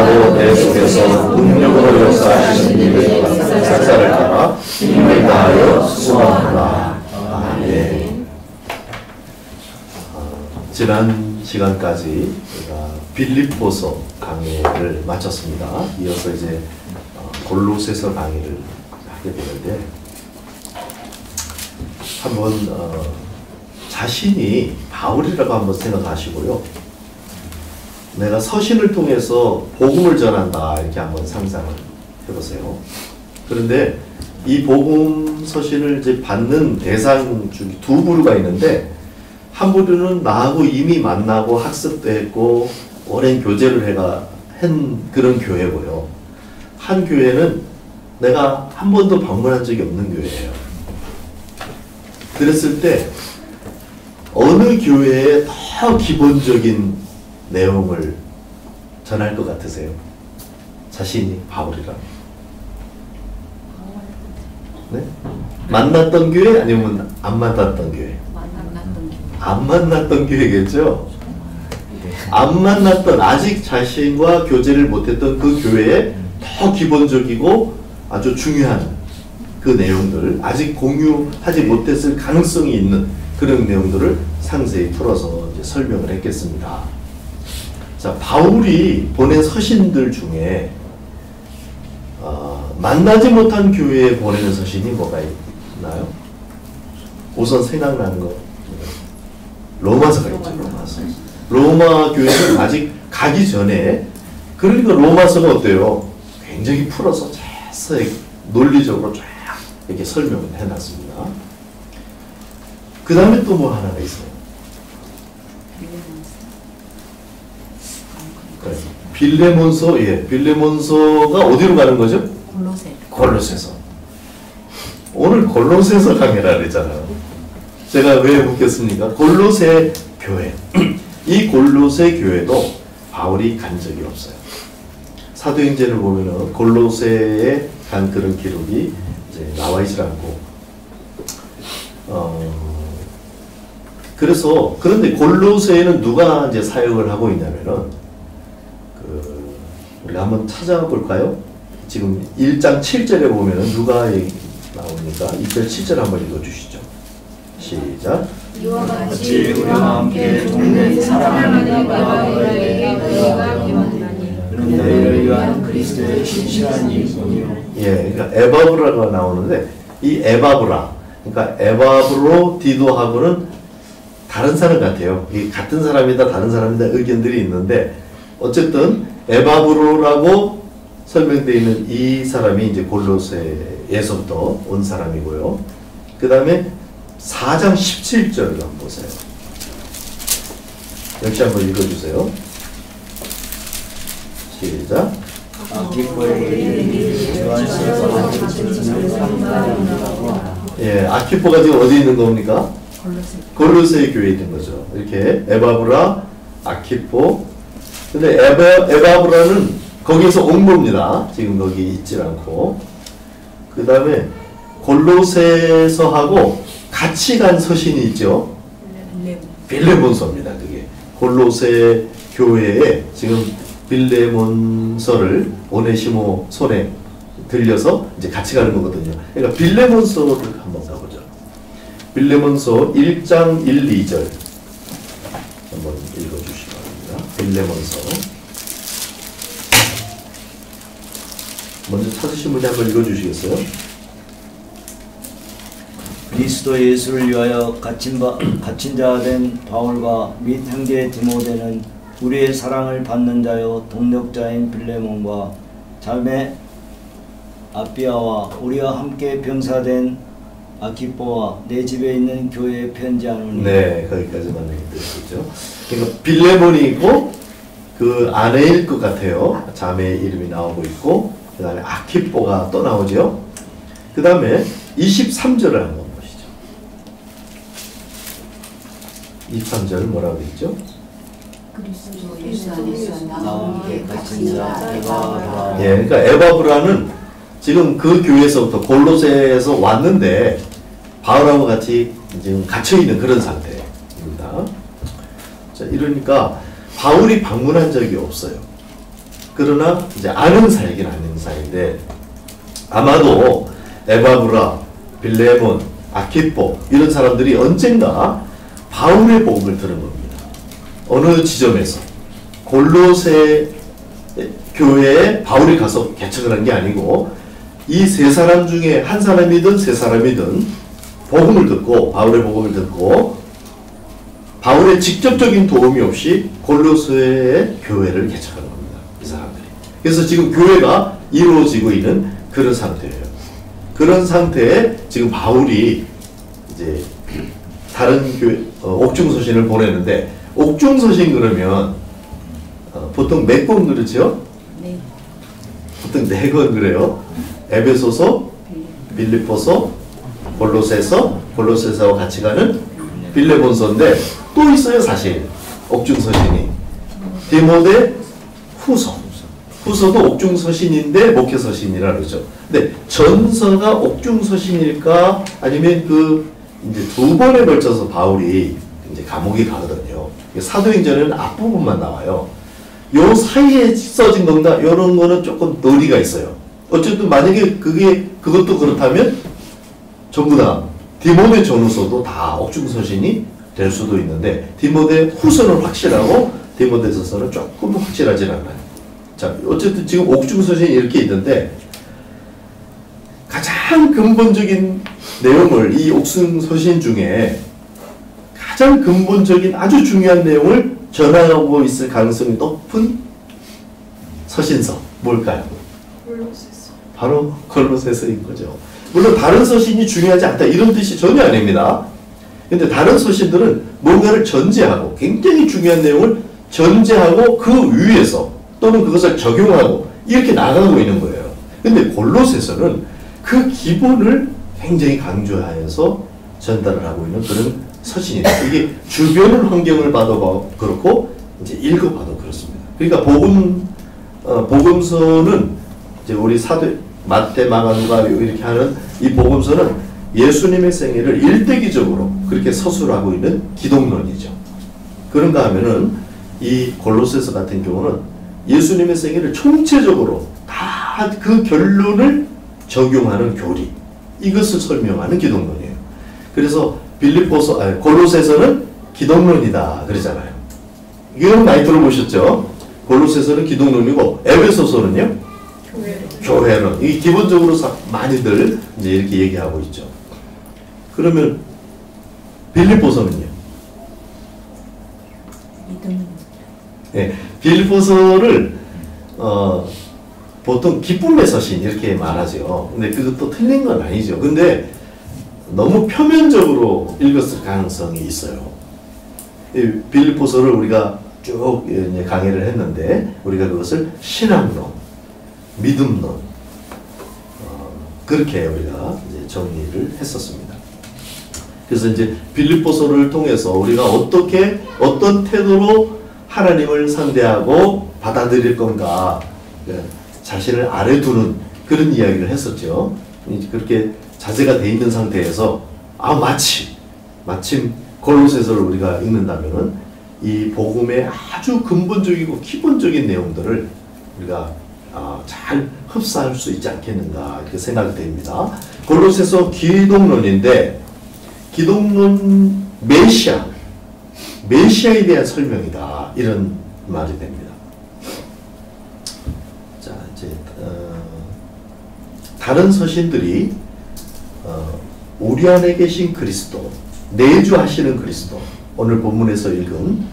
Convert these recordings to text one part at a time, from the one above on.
바로 내 속에서 능력으로 역사하시는 일을 역사를 따라 힘을 다하여 수고하노라. 아멘. 지난 시간까지 제가 빌립보서 강의를 마쳤습니다. 이어서 이제 골로새서 강의를 하게 되는데, 한번 자신이 바울이라고 한번 생각하시고요. 내가 서신을 통해서 복음을 전한다 이렇게 한번 상상을 해보세요. 그런데 이 복음 서신을 이제 받는 대상 중에 두 부류가 있는데, 한 부류는 나하고 이미 만나고 학습도 했고 오랜 교제를 한 그런 교회고요. 한 교회는 내가 한 번도 방문한 적이 없는 교회예요. 그랬을 때 어느 교회에 더 기본적인 내용을 전할 것 같으세요? 자신이 바울이라면. 네? 만났던 교회 아니면 안 만났던 교회? 안 만났던 교회겠죠? 안 만났던, 아직 자신과 교제를 못했던 그 교회에 더 기본적이고 아주 중요한 그 내용들을, 아직 공유하지 못했을 가능성이 있는 그런 내용들을 상세히 풀어서 이제 설명을 했겠습니다. 자, 바울이 보낸 서신들 중에 만나지 못한 교회에 보내는 서신이 뭐가 있나요? 우선 생각나는 거 로마서가 있죠. 로마서. 로마 교회는 아직 가기 전에, 그러니까 로마서가 어때요? 굉장히 풀어서 자세히 논리적으로 쫙 이렇게 설명을 해놨습니다. 그 다음에 또 뭐 하나가 있어요. 빌레몬서, 예, 빌레몬서가 어디로 가는 거죠? 골로새서. 오늘 골로새서 강의라 그랬잖아요. 제가 왜 묻겠습니까? 골로새 교회. 이 골로새 교회도 바울이 간 적이 없어요. 사도행전을 보면은 골로새에 간 그런 기록이 이제 나와 있지 않고, 그런데 골로새에는 누가 이제 사역을 하고 있냐면은, 우리 한번 찾아볼까요? 지금 1장 7절에 보면은 누가 나오니까 2절 7절 한번 읽어주시죠. 시작. 이와 같이 우리와 함께 동네 사랑하는 바울에게 너희가 기원하니 그는 너희를 위한 그리스도의 신실한 일꾼이요. 예, 그러니까 에바브라가 나오는데, 이 에바브라, 그러니까 에바브로 디도하고는 다른 사람 같아요. 이 같은 사람이다 다른 사람이다 의견들이 있는데, 어쨌든 에바브로라고 설명되어 있는 이 사람이 이제 골로새에서부터 온 사람이고요. 그 다음에 4장 17절을 한번 보세요. 역시 한번 읽어주세요. 시작. 예, 아키포가 지금 어디 있는 겁니까? 골로새 교회에 있는 거죠. 이렇게 에바브라, 아키포. 근데 에바브라는 거기에서 온 겁니다. 지금 여기 있질 않고. 그 다음에 골로새서하고 같이 간 서신이 있죠. 빌레몬서입니다. 그게 골로새 교회에 지금 빌레몬서를 오네시모 손에 들려서 이제 같이 가는 거거든요. 그러니까 빌레몬서를 한번 가보죠. 빌레몬서 1장 1, 2절 한번 읽어주시기 바랍니다. 빌레몬서 먼저 찾으신 분이 한번 읽어주시겠어요? 그리스도 예수를 위하여 갇힌 자 된 바울과 및 형제 디모데는 우리의 사랑을 받는 자요 동력자인 빌레몬과 자매 아비아와 우리와 함께 병사된 아키포와 내 집에 있는 교회에 편지하노니. 네, 거기까지만 읽으시죠. 그러니까 빌레몬이 있고 그 아내일 것 같아요. 자매의 이름이 나오고 있고, 그 다음에 아키포가 또 나오죠. 그 다음에 23절을 한번 보시죠. 23절 뭐라고 되죠? 그리스도 예수 안에서 나와 함께 갇힌 자 에바브라. 예, 그러니까 에바브라는 지금 그 교회에서부터 골로새에서 왔는데 바울하고 같이 지금 갇혀 있는 그런 상태입니다. 자, 이러니까 바울이 방문한 적이 없어요. 그러나 이제 아는 사이긴 아는 사이인데 아마도 에바브라, 빌레몬, 아키포 이런 사람들이 언젠가 바울의 복음을 들은 겁니다. 어느 지점에서 골로새 교회에 바울이 가서 개척을 한 게 아니고 이 세 사람 중에 한 사람이든 세 사람이든 복음을 듣고 바울의 복음을 듣고 바울의 직접적인 도움이 없이 골로새의 교회를 개척한 겁니다. 이 사람들이. 그래서 지금 교회가 이루어지고 있는 그런 상태예요. 그런 상태에 지금 바울이 이제 다른 교회 옥중서신을 보내는데 옥중서신 그러면 보통 몇 권 그렇죠? 네. 보통 4권 그래요. 에베소서, 빌립보서, 골로새서와 같이 가는 빌레몬서인데 또 있어요 사실 옥중서신이. 디모데 후서도 옥중서신인데 목회서신이라 그러죠. 근데 전서가 옥중서신일까 아니면 그 이제 2번에 걸쳐서 바울이 이제 감옥에 가거든요. 사도행전에는 앞부분만 나와요. 요 사이에 써진 건가 이런 거는 조금 의리가 있어요. 어쨌든 만약에 그것도 그렇다면 전부 다 디모데 전후서도 다 옥중서신이 될 수도 있는데 디모데 후서는 확실하고 디모데전서는 조금 확실하진 않아요. 자, 어쨌든 지금 옥중서신이 이렇게 있는데 가장 근본적인 내용을 이 옥중서신 중에 가장 근본적인 아주 중요한 내용을 전하고 있을 가능성이 높은 서신서 뭘까요? 골로새서. 바로 골로새서인 거죠. 물론 다른 서신이 중요하지 않다 이런 뜻이 전혀 아닙니다. 근데 다른 서신들은 뭔가를 전제하고 굉장히 중요한 내용을 전제하고 그 위에서 또는 그것을 적용하고 이렇게 나가고 있는 거예요. 근데 골로새서는 그 기본을 굉장히 강조하여서 전달을 하고 있는 그런 서신이다. 이게 주변 환경을 봐도 그렇고 이제 읽어봐도 그렇습니다. 그러니까 복음서는 이제 우리 사도 마태, 마가, 누가 이렇게 하는 이 복음서는 예수님의 생애를 일대기적으로 그렇게 서술하고 있는 기독론이죠. 그런가 하면은 이 골로새서 같은 경우는 예수님의 생애를 총체적으로 다 그 결론을 적용하는 교리 이것을 설명하는 기독론이에요. 그래서 골로새서는 기독론이다 그러잖아요. 이건 많이 들어보셨죠? 골로새서는 기독론이고 에베소서는요? 교회론. 이 기본적으로 많이들 이제 이렇게 얘기하고 있죠. 그러면 빌립보서는요? 믿음. 네, 빌립보서를 보통 기쁨의 서신 이렇게 말하죠. 근데 그것도 틀린 건 아니죠. 근데 너무 표면적으로 읽었을 가능성이 있어요. 이 빌립보서를 우리가 쭉 강의를 했는데 우리가 그것을 신앙론, 믿음론 그렇게 우리가 이제 정리를 했었습니다. 그래서 이제 빌립보서를 통해서 우리가 어떤 태도로 하나님을 상대하고 받아들일 건가 자신을 아래 두는 그런 이야기를 했었죠. 그렇게 자세가 돼 있는 상태에서 마침 골로새서를 우리가 읽는다면은 이 복음의 아주 근본적이고 기본적인 내용들을 우리가 잘 흡수할 수 있지 않겠는가 이렇게 생각이 됩니다. 골로새서 기독론인데 기독론 메시아에 대한 설명이다 이런 말이 됩니다. 자 이제 다른 서신들이 우리 안에 계신 그리스도 내주하시는 그리스도 오늘 본문에서 읽은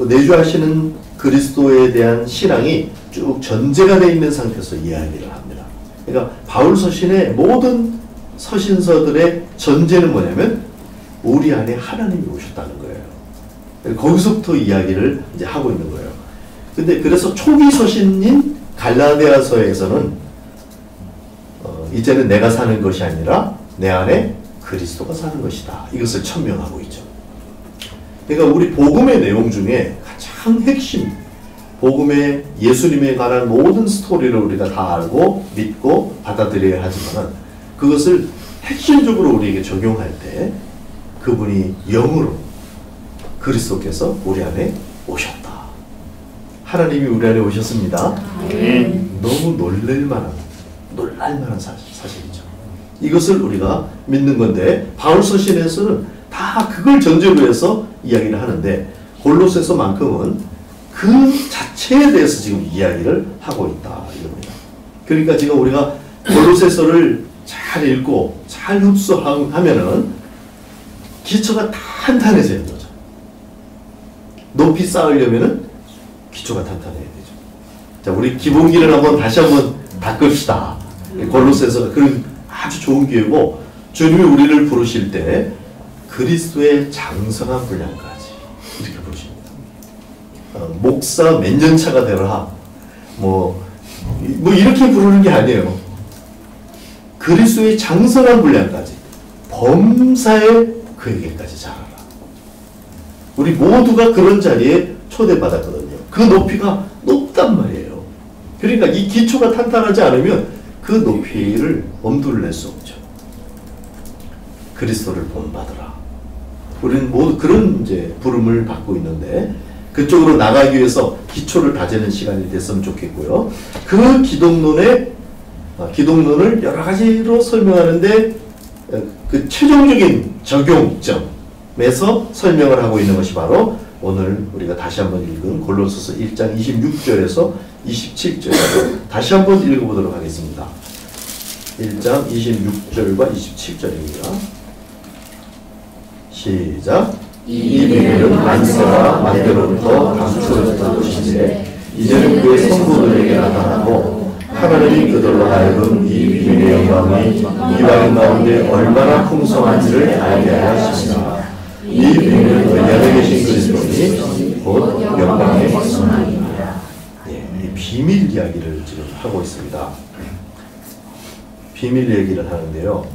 내주하시는 그리스도에 대한 신앙이 쭉 전제가 되어 있는 상태에서 이야기를 합니다. 그러니까 바울 서신의 모든 서신서들의 전제는 뭐냐면 우리 안에 하나님이 오셨다는 거예요. 거기서부터 이야기를 이제 하고 있는 거예요. 근데 그래서 초기 서신인 갈라디아서에서는 이제는 내가 사는 것이 아니라 내 안에 그리스도가 사는 것이다. 이것을 천명하고 있죠. 그러니까 우리 복음의 내용 중에 가장 핵심, 복음의 예수님에 관한 모든 스토리를 우리가 다 알고 믿고 받아들여야 하지만 그것을 핵심적으로 우리에게 적용할 때 그분이 영으로 그리스도께서 우리 안에 오셨다 하나님이 우리 안에 오셨습니다. 아멘. 너무 놀랄만한 사실이죠. 이것을 우리가 믿는 건데 바울 서신에서는 다 그걸 전제로 해서 이야기를 하는데 골로새서만큼은 그 자체에 대해서 지금 이야기를 하고 있다 이겁니다. 그러니까 지금 우리가 골로새서를 잘 읽고 잘 흡수하면은 기초가 탄탄해져야 되죠. 높이 쌓으려면은 기초가 탄탄해야 되죠. 자, 우리 기본기를 다시 한번 닦읍시다. 골로새서가 그런 아주 좋은 기회고 주님이 우리를 부르실 때 그리스도의 장성한 분량까지 이렇게 부르십니다. 목사 몇 년 차가 되라 뭐 이렇게 부르는 게 아니에요. 그리스도의 장성한 분량까지 범사에 그에게까지 자라라. 우리 모두가 그런 자리에 초대받았거든요. 그 높이가 높단 말이에요. 그러니까 이 기초가 탄탄하지 않으면 그 높이를 엄두를 낼 수 없죠. 그리스도를 본받으라. 우리는 모두 그런 이제 부름을 받고 있는데 그쪽으로 나가기 위해서 기초를 다지는 시간이 됐으면 좋겠고요. 그 기독론을 여러 가지로 설명하는데 그 최종적인 적용점에서 설명을 하고 있는 것이 바로 오늘 우리가 다시 한번 읽은 골로새서 1장 26절에서 27절을 다시 한번 읽어보도록 하겠습니다. 1장 26절과 27절입니다. 시작. 이 비밀은 만세와 만대로부터 감추어졌던 것인데 이제는 그의 성도들에게 나타나고 하나님이 그들로 하여금 이 비밀의 영광이 이방 가운데 얼마나 풍성한지를 알게 하려 하십니다. 이 비밀은 그 안에 계신 그리스도니 곧 영광의 말씀입니다. 이 비밀 이야기를 지금 하고 있습니다. 비밀 얘기를 하는데요.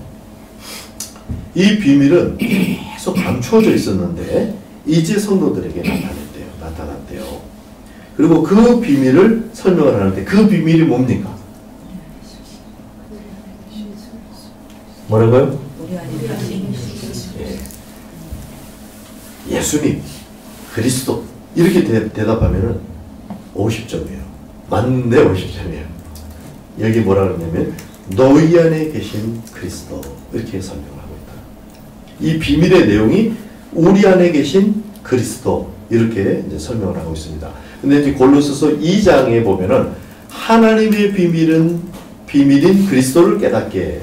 이 비밀은 계속 감추어져 있었는데 이제 성도들에게 나타났대요. 그리고 그 비밀을 설명을 하는데 그 비밀이 뭡니까? 뭐라고요? 예수님, 그리스도 이렇게 대답하면 50점이에요. 맞는데 50점이에요. 여기 뭐라 그러냐면 너희 안에 계신 그리스도 이렇게 설명하고 있다. 이 비밀의 내용이 우리 안에 계신 그리스도 이렇게 이제 설명을 하고 있습니다. 근데 이제 골로새서 2장에 보면은 하나님의 비밀인 그리스도를 깨닫게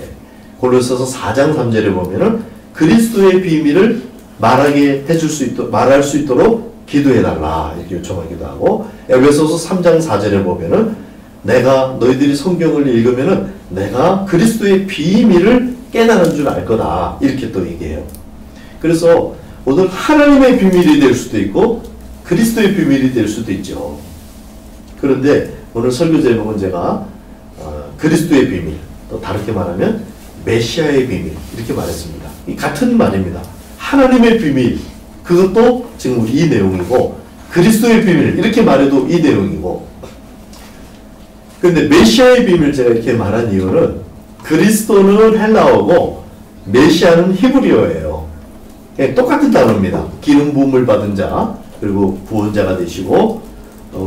골로새서 4장 3절에 보면은 그리스도의 비밀을 말할 수 있도록 기도해달라 이렇게 요청하기도 하고 에베소서 3장 4절에 보면은 너희들이 성경을 읽으면은 내가 그리스도의 비밀을 깨달은 줄 알 거다 이렇게 또 얘기해요. 그래서 오늘 하나님의 비밀이 될 수도 있고 그리스도의 비밀이 될 수도 있죠. 그런데 오늘 설교 제목은 제가 그리스도의 비밀, 또 다르게 말하면 메시아의 비밀 이렇게 말했습니다. 이 같은 말입니다. 하나님의 비밀 그것도 지금 이 내용이고 그리스도의 비밀 이렇게 말해도 이 내용이고 그런데 메시아의 비밀 제가 이렇게 말한 이유는 그리스도는 헬라어고 메시아는 히브리어예요. 똑같은 단어입니다. 기름 부음을 받은 자 그리고 구원자가 되시고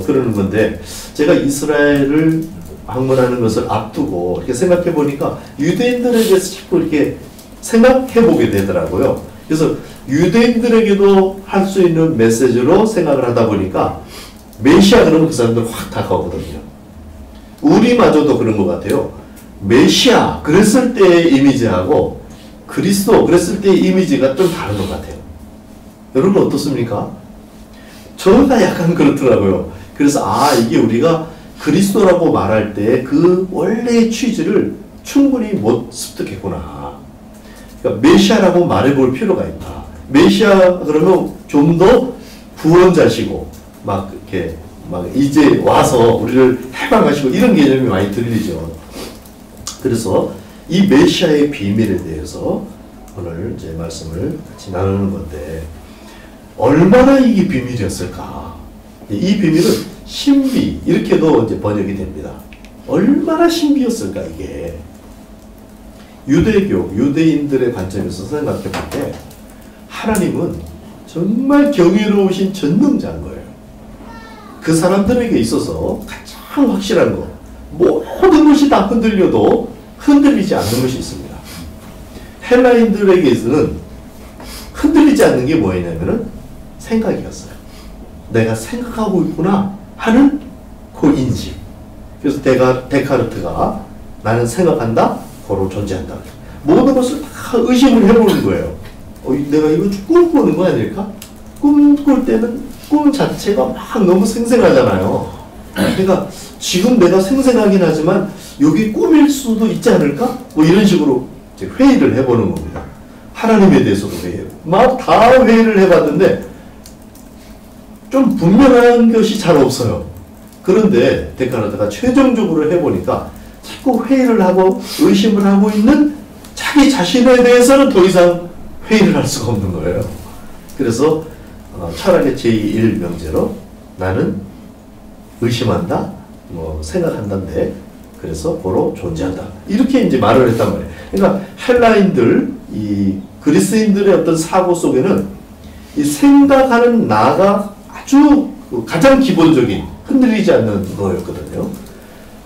그러는 건데 제가 이스라엘을 방문하는 것을 앞두고 이렇게 생각해 보니까 유대인들에 대해서 자꾸 이렇게 생각해 보게 되더라고요. 그래서 유대인들에게도 할 수 있는 메시지로 생각을 하다 보니까 메시아 그러면 그 사람들 확 다가오거든요. 우리마저도 그런 것 같아요. 메시아 그랬을 때의 이미지하고 그리스도 그랬을 때의 이미지가 좀 다른 것 같아요. 여러분 어떻습니까? 저가 약간 그렇더라고요. 그래서 이게 우리가 그리스도라고 말할 때 그 원래의 취지를 충분히 못 습득했구나. 그러니까 메시아라고 말해볼 필요가 있다. 메시아 그러면 좀 더 구원자시고 이렇게 이제 와서 우리를 해방하시고 이런 개념이 많이 들리죠. 그래서 이 메시아의 비밀에 대해서 오늘 이제 말씀을 같이 나누는 건데 얼마나 이게 비밀이었을까? 이 비밀은 신비 이렇게도 이제 번역이 됩니다. 얼마나 신비였을까 이게? 유대인들의 관점에서 생각해 볼 때 하나님은 정말 경이로우신 전능자인 거예요. 그 사람들에게 있어서 가장 확실한 거, 모든 것이 다 흔들려도 흔들리지 않는 것이 있습니다. 헬라인들에게서는 흔들리지 않는 게 뭐였냐면은 생각이었어요. 내가 생각하고 있구나 하는 그 인식. 그래서 데카르트가 나는 생각한다, 고로 존재한다. 모든 것을 다 의심을 해보는 거예요. 내가 이거 꿈꾸는 거 아닐까? 꿈꿀 때는 꿈 자체가 막 너무 생생하잖아요. 그러니까 지금 내가 생생하긴 하지만 여기 꿈일 수도 있지 않을까? 뭐 이런 식으로 이제 회의를 해보는 겁니다. 하나님에 대해서도 회의해요. 막 다 회의를 해봤는데 좀 분명한 것이 잘 없어요. 그런데 데카르트가 최종적으로 해보니까 자꾸 회의를 하고 의심을 하고 있는 자기 자신에 대해서는 더 이상 회의를 할 수가 없는 거예요. 그래서 철학의 제1명제로 나는 의심한다, 생각한다인데 그래서 고로 존재한다. 이렇게 이제 말을 했단 말이에요. 그러니까 헬라인들, 이 그리스인들의 어떤 사고 속에는 이 생각하는 나가 아주 가장 기본적인 흔들리지 않는 거였거든요.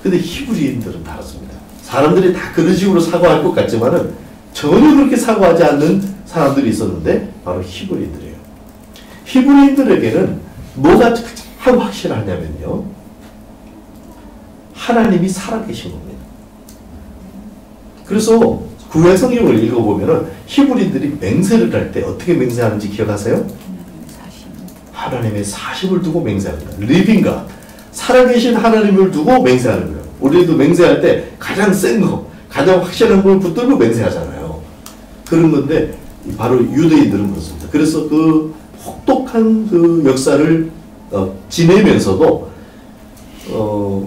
근데 히브리인들은 다릅니다. 사람들이 다 그런 식으로 사고할 것 같지만은 전혀 그렇게 사고하지 않는 사람들이 있었는데 바로 히브리인들이에요. 히브리인들에게는 뭐가 가장 확실하냐면요. 하나님이 살아계신 겁니다. 그래서 구약 성경을 읽어보면은 히브리인들이 맹세를 할 때 어떻게 맹세하는지 기억하세요? 하나님의 사심을 두고 맹세합니다. 리빙가 살아계신 하나님을 두고 맹세하는 거예요. 우리도 맹세할 때 가장 센 거, 가장 확실한 걸 붙들고 맹세하잖아요. 그런 건데 바로 유대인들은 그렇습니다. 그래서 그 혹독한 그 역사를 지내면서도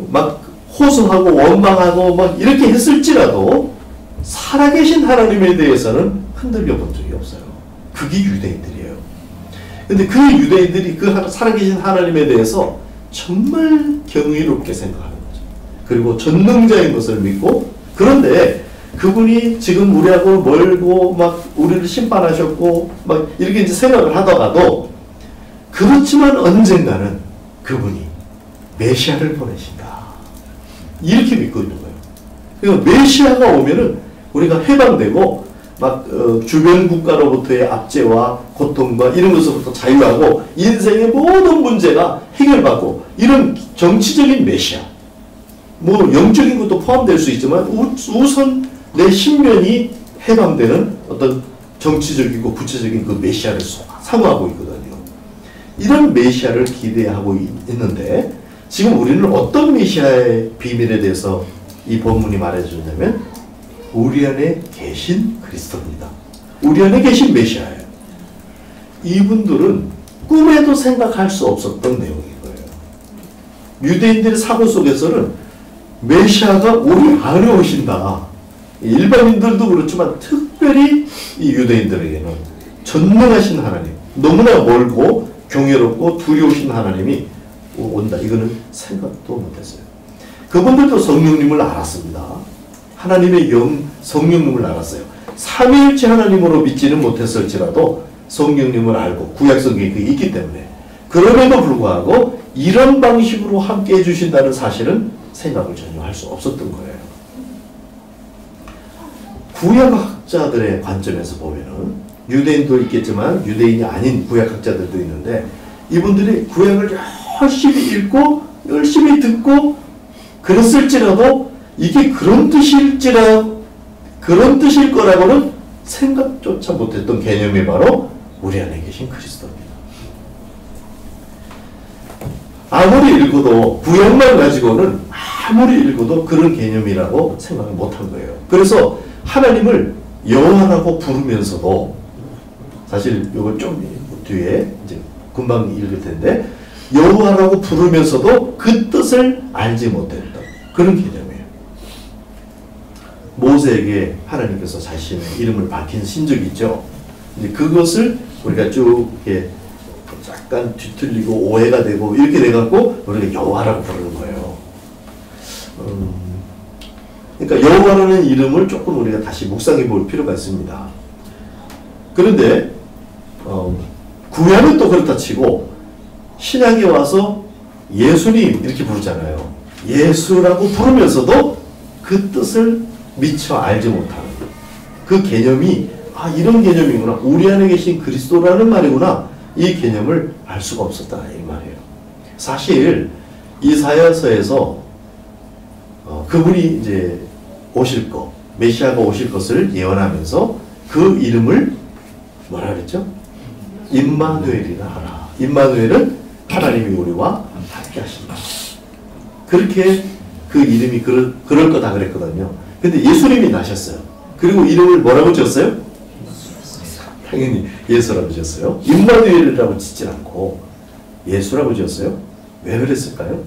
막 호소하고 원망하고 막 이렇게 했을지라도 살아계신 하나님에 대해서는 흔들려 본 적이 없어요. 그게 유대인들이에요. 근데 그 유대인들이 그 살아계신 하나님에 대해서 정말 경이롭게 생각하는 거죠. 그리고 전능자인 것을 믿고, 그런데 그분이 지금 우리하고 멀고 막 우리를 심판하셨고 막 이렇게 이제 생각을 하다가도 그렇지만 언젠가는 그분이 메시아를 보내신다. 이렇게 믿고 있는 거예요. 그러니까 메시아가 오면은 우리가 해방되고 막 주변 국가로부터의 압제와 고통과 이런 것으로부터 자유하고 인생의 모든 문제가 해결받고 이런 정치적인 메시아, 뭐 영적인 것도 포함될 수 있지만 우선 내 신변이 해방되는 어떤 정치적이고 구체적인 그 메시아를 사모하고 있거든요. 이런 메시아를 기대하고 있는데 지금 우리는 어떤 메시아의 비밀에 대해서 이 본문이 말해주냐면 우리 안에 계신 그리스도입니다. 우리 안에 계신 메시아예요. 이분들은 꿈에도 생각할 수 없었던 내용인 거예요. 유대인들의 사고 속에서는 메시아가 우리 안에 오신다. 일반인들도 그렇지만 특별히 이 유대인들에게는 전능하신 하나님, 너무나 멀고 경외롭고 두려우신 하나님이 온다. 이거는 생각도 못했어요. 그분들도 성령님을 알았습니다. 하나님의 성령님을 알았어요. 삼위일체 하나님으로 믿지는 못했을지라도 성령님을 알고 구약 성경이 그게 있기 때문에 그럼에도 불구하고 이런 방식으로 함께 해주신다는 사실은 생각을 전혀 할 수 없었던 거예요. 구약학자들의 관점에서 보면은 유대인도 있겠지만 유대인이 아닌 구약학자들도 있는데 이분들이 구약을 열심히 읽고 열심히 듣고 그랬을지라도 이게 그런 뜻일 거라고는 생각조차 못했던 개념이 바로 우리 안에 계신 그리스도입니다. 아무리 읽어도 구약만 가지고는 아무리 읽어도 그런 개념이라고 생각을 못한 거예요. 그래서 하나님을 여호와라고 부르면서도 사실 이거 좀 뒤에 이제 금방 읽을 텐데 여호와라고 부르면서도 그 뜻을 알지 못했던 그런 개념이에요. 모세에게 하나님께서 자신의 이름을 밝힌 신적이 있죠. 이제 그것을 우리가 쭉 이렇게 약간 뒤틀리고 오해가 되고 이렇게 돼갖고 우리가 여호와라고 부르는 거예요. 그러니까 여호와라는 이름을 조금 우리가 다시 묵상해 볼 필요가 있습니다. 그런데 구약은 또 그렇다 치고 신약에 와서 예수님 이렇게 부르잖아요. 예수라고 부르면서도 그 뜻을 미처 알지 못하는 그 개념이 이런 개념이구나. 우리 안에 계신 그리스도라는 말이구나. 이 개념을 알 수가 없었다 이 말이에요. 사실 이사야서에서 그분이 이제 오실 것, 메시아가 오실 것을 예언하면서 그 이름을 뭐라 그랬죠? 임마누엘이라 하라. 임마누엘은 하나님이 우리와 함께 하신다. 그렇게 그 이름이 그럴 거다 그랬거든요. 근데 예수님이 나셨어요. 그리고 이름을 뭐라고 지었어요? 당연히 예수라고 지었어요. 임마누엘이라고 짓지 않고 예수라고 지었어요. 왜 그랬을까요?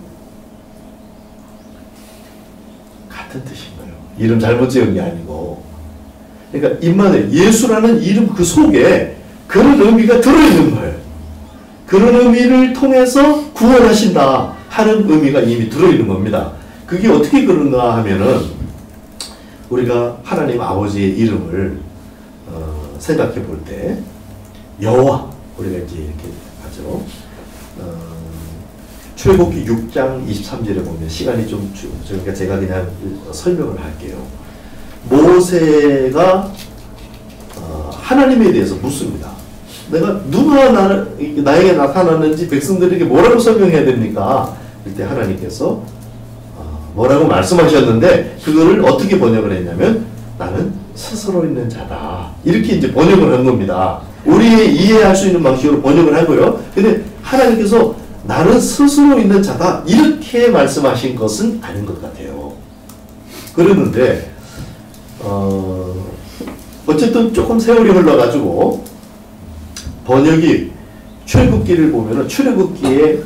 같은 뜻인 거예요. 이름 잘못 지은 게 아니고. 그러니까 임마누엘, 예수라는 이름 그 속에 그런 의미가 들어있는 거예요. 그런 의미를 통해서 구원하신다 하는 의미가 이미 들어있는 겁니다. 그게 어떻게 그런가 하면은 우리가 하나님 아버지의 이름을 생각해 볼 때 여호와 우리가 이제 이렇게 하죠. 출애굽기 6장 23절에 보면 시간이 좀 그러니까 제가 그냥 설명을 할게요. 모세가 하나님에 대해서 묻습니다. 내가 누가 나에게 나타났는지 백성들에게 뭐라고 설명해야 됩니까? 그때 하나님께서 뭐라고 말씀하셨는데 그거를 어떻게 번역을 했냐면 나는 스스로 있는 자다. 이렇게 이제 번역을 한 겁니다. 우리 이해할 수 있는 방식으로 번역을 하고요. 근데 하나님께서 나는 스스로 있는 자다. 이렇게 말씀하신 것은 아닌 것 같아요. 그랬는데 어쨌든 조금 세월이 흘러가지고 번역이 출애굽기를 보면은 출애굽기에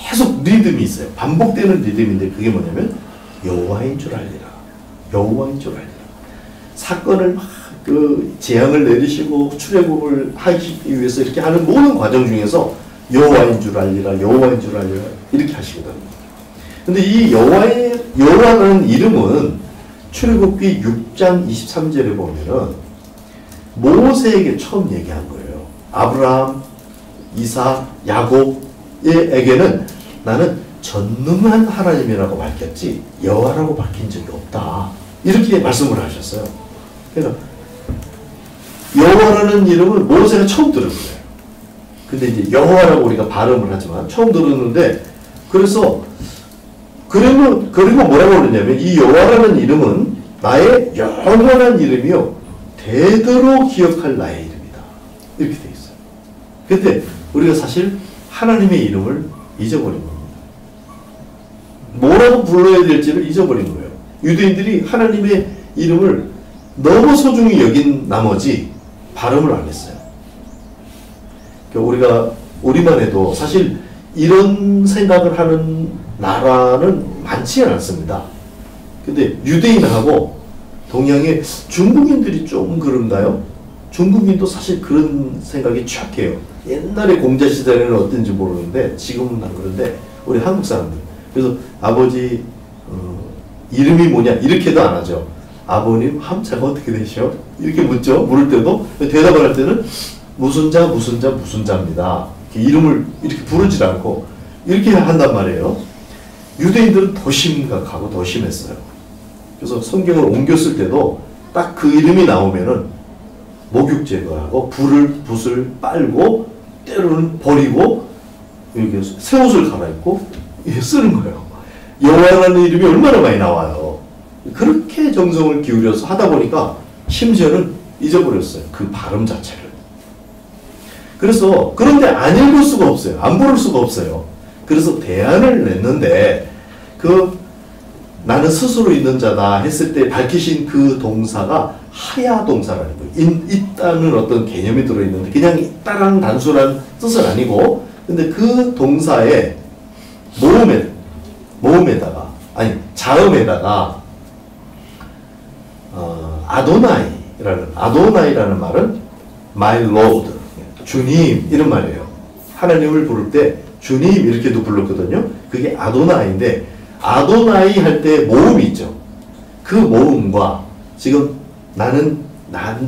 계속 리듬이 있어요. 반복되는 리듬인데 그게 뭐냐면 여호와인 줄 알리라. 여호와인 줄 알리라. 사건을 막 그 재앙을 내리시고 출애굽을 하시기 위해서 이렇게 하는 모든 과정 중에서 여호와인 줄 알리라. 여호와인 줄 알리라. 이렇게 하시거든요. 근데 이 여호와라는 이름은 출애굽기 6장 23절에 보면은 모세에게 처음 얘기한 거예요. 아브라함, 이삭, 야곱에게는 나는 전능한 하나님이라고 밝혔지 여호와라고 밝힌 적이 없다. 이렇게 말씀을 하셨어요. 그래서 여호와라는 이름을 모세가 처음 들은 거예요. 근데 이제 여호와라고 우리가 발음을 하지만 처음 들었는데 그래서 그리고 뭐라고 그러냐면 이 여호와라는 이름은 나의 영원한 이름이요 대대로 기억할 나의 이름이다. 이렇게 돼 있어요. 근데 우리가 사실 하나님의 이름을 잊어버린 겁니다. 뭐라고 불러야 될지를 잊어버린 거예요. 유대인들이 하나님의 이름을 너무 소중히 여긴 나머지 발음을 안 했어요. 우리가 우리만 해도 사실 이런 생각을 하는 나라는 많지는 않습니다. 근데 유대인하고 동양의 중국인들이 좀 그런가요? 중국인도 사실 그런 생각이 착해요. 옛날에 공자시대에는 어땠는지 모르는데 지금은 안 그런데 우리 한국 사람들 그래서 아버지 이름이 뭐냐 이렇게도 안 하죠. 아버님 함자가 어떻게 되셔? 이렇게 묻죠. 물을 때도 대답을 할 때는 무슨 자 무슨 자 무슨 자입니다. 이름을 이렇게 부르지 않고 이렇게 한단 말이에요. 유대인들은 더 심각하고 더 심했어요. 그래서 성경을 옮겼을 때도 딱 그 이름이 나오면은 목욕 제거하고 붓을 빨고 때로는 버리고 이렇게 새 옷을 갈아입고 쓰는 거예요. 여호와라는 이름이 얼마나 많이 나와요. 그렇게 정성을 기울여서 하다 보니까 심지어는 잊어버렸어요. 그 발음 자체를. 그래서 그런데 안 읽을 수가 없어요. 안 부를 수가 없어요. 그래서 대안을 냈는데 나는 스스로 있는 자다 했을 때 밝히신 그 동사가 하야 동사라는 거예요. 있다는 어떤 개념이 들어있는데 그냥 있다라는 단순한 뜻은 아니고 근데 그 동사의 모음에다가 아니 자음에다가 아도나이라는 말은 my lord 주님 이런 말이에요. 하나님을 부를 때 주님 이렇게도 불렀거든요. 그게 아도나이인데 아도나이 할 때 모음이 있죠. 그 모음과 지금 난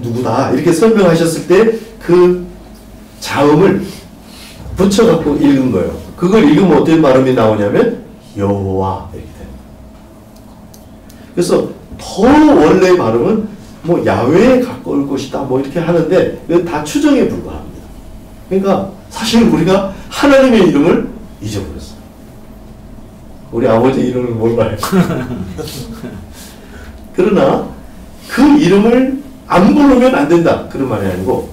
누구다 이렇게 설명하셨을 때 그 자음을 붙여갖고 읽은 거예요. 그걸 읽으면 어떤 발음이 나오냐면 여호와 이렇게 돼요. 그래서 더 원래 발음은 뭐 야외에 가까울 것이다 뭐 이렇게 하는데 이건 다 추정에 불과합니다. 그러니까 사실 우리가 하나님의 이름을 잊어버렸어요. 우리 아버지 이름을 몰라요. 그러나 그 이름을 안 부르면 안 된다 그런 말이 아니고